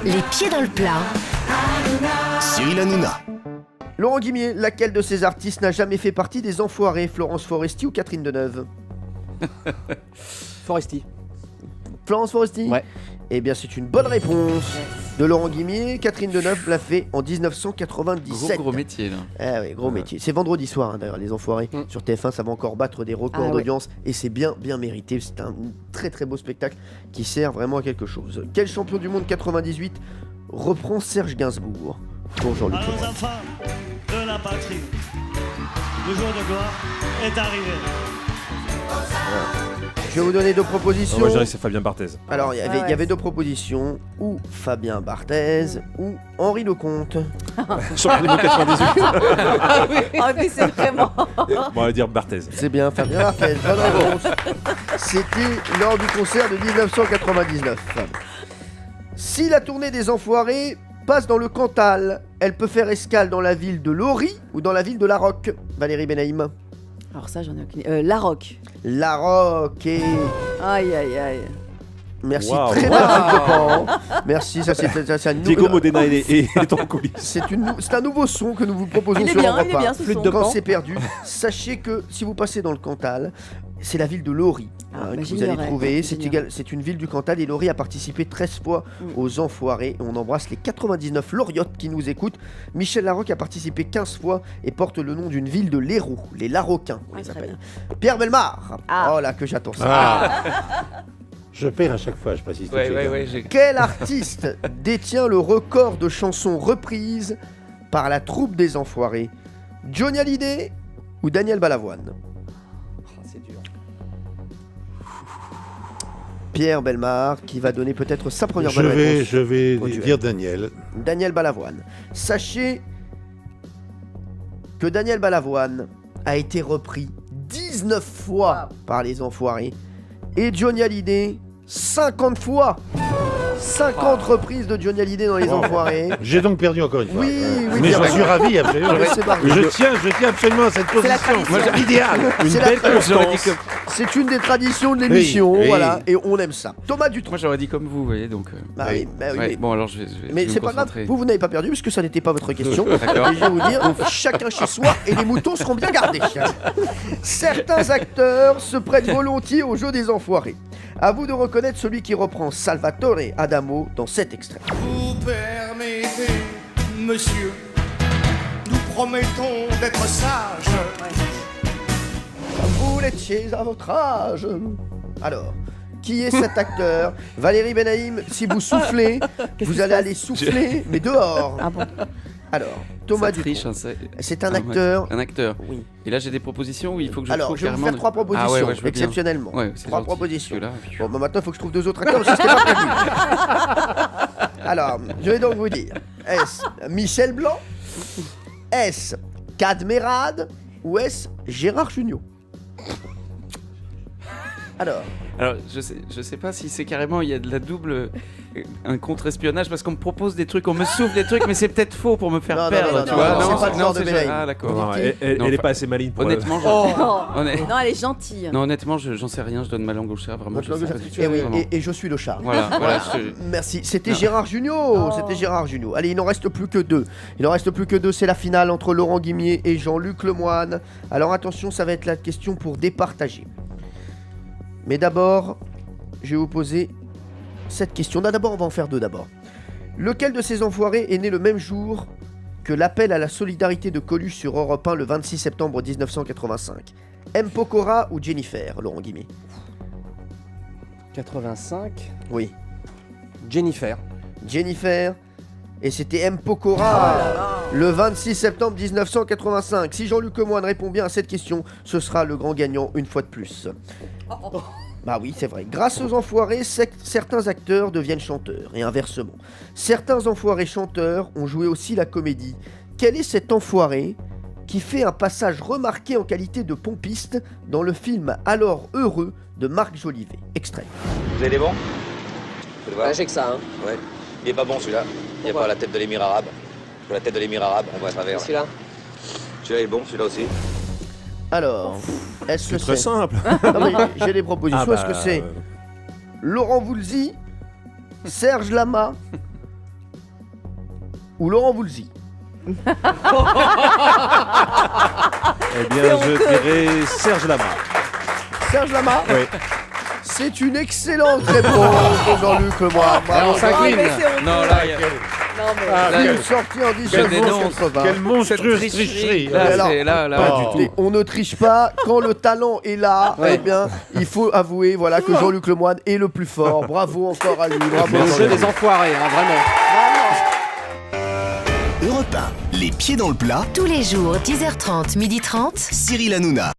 Les pieds dans le plat. Cyril Hanouna. Laurent Guimier, laquelle de ces artistes n'a jamais fait partie des Enfoirés? Florence Foresti ou Catherine Deneuve? Foresti. Florence Foresti? Ouais. Eh bien, c'est une bonne réponse de Laurent Guimier. Catherine Deneuve l'a fait en 1997. Gros métier là. Ah oui, gros métier. C'est vendredi soir, d'ailleurs, les Enfoirés. Sur TF1, ça va encore battre des records d'audience. Et c'est bien mérité. C'est un très très beau spectacle qui sert vraiment à quelque chose. Quel champion du monde 98 reprend Serge Gainsbourg pour Jean-Luc À nos Lemoyne? enfants de la patrie, le jour de gloire est arrivé. Je vais vous donner deux propositions. Moi je dirais que c'est Fabien Barthez. Alors, il y avait deux propositions, ou Fabien Barthez, ou Henri Lecomte. Champion du monde 98. Ah oui, c'est vraiment. Bon, on va dire Barthez. C'est bien, Fabien Barthez, bonne réponse. C'était lors du concert de 1999. Si la tournée des Enfoirés passe dans le Cantal, elle peut faire escale dans la ville de Lori ou dans la ville de La Roque. Valérie Benaïm. Alors ça, j'en ai aucune. La Roque. La Roque et... Aïe, aïe, aïe. Merci, Wow. très bien, Pan. Merci, ça c'est un Diego Modena est en coulisses. C'est un nouveau son que nous vous proposons Il est sur bien, Europe il est 1. bien ce Flûte son. de Pan, c'est perdu. Sachez que si vous passez dans le Cantal, c'est la ville de Lori que vous allez j'ignorais. trouver. J'ignorais. C'est une ville du Cantal et Lori a participé 13 fois aux Enfoirés. Et on embrasse les 99 Loriotes qui nous écoutent. Michel Larocque a participé 15 fois et porte le nom d'une ville de l'Hérault, les Laroquins, on les très appelle. bien. Pierre Bellemare. Ah. Oh là que j'attends ça. Je perds à chaque fois, je précise. tout de suite. Quel artiste détient le record de chansons reprises par la troupe des Enfoirés? Johnny Hallyday ou Daniel Balavoine? C'est dur. Pierre Bellemare qui va donner peut-être sa première bonne réponse. Je vais au duel. dire Daniel. Daniel Balavoine. Sachez que Daniel Balavoine a été repris 19 fois par les Enfoirés et Johnny Hallyday 50 fois. 50 reprises de Johnny Hallyday dans les Enfoirés. J'ai donc perdu encore une fois. Oui, oui, mais bien j'en sûr. suis ravi, absolument. C'est parti. Je tiens absolument à cette position. tradition. C'est idéal. C'est la tradition. C'est une des traditions de l'émission, Oui, oui. voilà, et on aime ça. Thomas Dutronc. Moi j'aurais dit comme vous, vous voyez, donc. Bah oui, bah oui, ouais, mais- bon alors je vais. Mais me c'est pas grave, concentrer. vous n'avez pas perdu parce que ça n'était pas votre question. D'accord. Et je vais vous dire, chacun chez soi et les moutons seront bien gardés. Certains acteurs se prêtent volontiers au jeu des Enfoirés. À vous de reconnaître celui qui reprend Salvatore Adamo dans cet extrait. Vous permettez, monsieur, nous promettons d'être sages. Vous l'étiez à votre âge. Alors, qui est cet acteur? Valérie Benaïm, si vous soufflez, vous allez aller souffler, mais dehors. Ah bon. Alors, Thomas Ça Dutronc. triche, hein, C'est un ouais. acteur. Un acteur. Oui. Et là j'ai des propositions où il faut que je Alors, trouve je vais vous carrément faire trois propositions, Ah ouais, je veux bien. exceptionnellement. Ouais, c'est Trois gentil, propositions. parce que là, Bon, bah maintenant, il faut que je trouve deux autres acteurs, parce que c'était pas prévu. Alors, je vais donc vous dire, est-ce Michel Blanc? Est-ce Cadmerade? Ou est-ce Gérard Jugnot? Alors, Alors, je sais pas si c'est carrément, il y a de la double, un contre-espionnage, parce qu'on me propose des trucs, on me souffle des trucs, mais c'est peut-être faux pour me faire Non, non, perdre, non, tu non, vois. non, c'est pas le genre de c'est Belaïm. Ah, d'accord. Non, elle Non, est enfin, pas assez maligne pour Honnêtement, Non, elle est gentille. non, honnêtement, j'en sais rien, je donne ma langue au chat, vraiment. votre je sais langue- pas du tout, et, oui, vraiment. et je suis le chat. Voilà, voilà. Merci. C'était Non. Gérard Jugnot. C'était Gérard Jugnot. Allez, il n'en reste plus que deux. Il n'en reste plus que deux. C'est la finale entre Laurent Guimier et Jean-Luc Lemoyne. Alors attention, ça va être la question pour départager. Mais d'abord, je vais vous poser cette question. Non, d'abord, on va en faire deux d'abord. Lequel de ces enfoirés est né le même jour que l'appel à la solidarité de Coluche sur Europe 1 le 26 septembre 1985? M. Pokora ou Jennifer, Laurent Guimier? 85. Oui. Jennifer. Jennifer. Et c'était M. Pokora le 26 septembre 1985. Si Jean-Luc Lemoyne répond bien à cette question, ce sera le grand gagnant une fois de plus. Bah oui, c'est vrai. Grâce aux enfoirés, certains acteurs deviennent chanteurs, et inversement. Certains enfoirés chanteurs ont joué aussi la comédie. Quel est cet enfoiré qui fait un passage remarqué en qualité de pompiste dans le film Alors heureux de Marc Jolivet? Extrait. Vous avez des bons? J'ai que ça, hein. Ouais. Il est pas bon celui-là. Il n'y a Pourquoi? pas la tête de l'émir arabe. Sur la tête de l'émir arabe, on voit à travers. Celui-là. Celui-là est bon, celui-là aussi. Alors, est-ce que C'est très simple. Non, mais j'ai des propositions. Est-ce que c'est Laurent Voulzy, Serge Lama ou Laurent Voulzy? Eh bien, je dirais Serge Lama. Serge Lama? Oui. C'est une excellente réponse de Jean-Luc Lemoyne. Bravo. on s'incline. Non, là, il y a- Non, mais... là, Film sorti en je dénonce. 1980. Quelle monstrueuse Cette tricherie. Là, Alors, c'est là. pas du tout. Et on ne triche pas quand le talent est là. Ouais. Eh bien, il faut avouer, voilà, que Jean-Luc Lemoyne est le plus fort. Bravo encore à lui. Bravo. Le jeu Jean-Luc. des enfoirés, hein, vraiment. Europe 1, les pieds dans le plat, Tous les jours, 10h30, 12h30. Cyril Hanouna.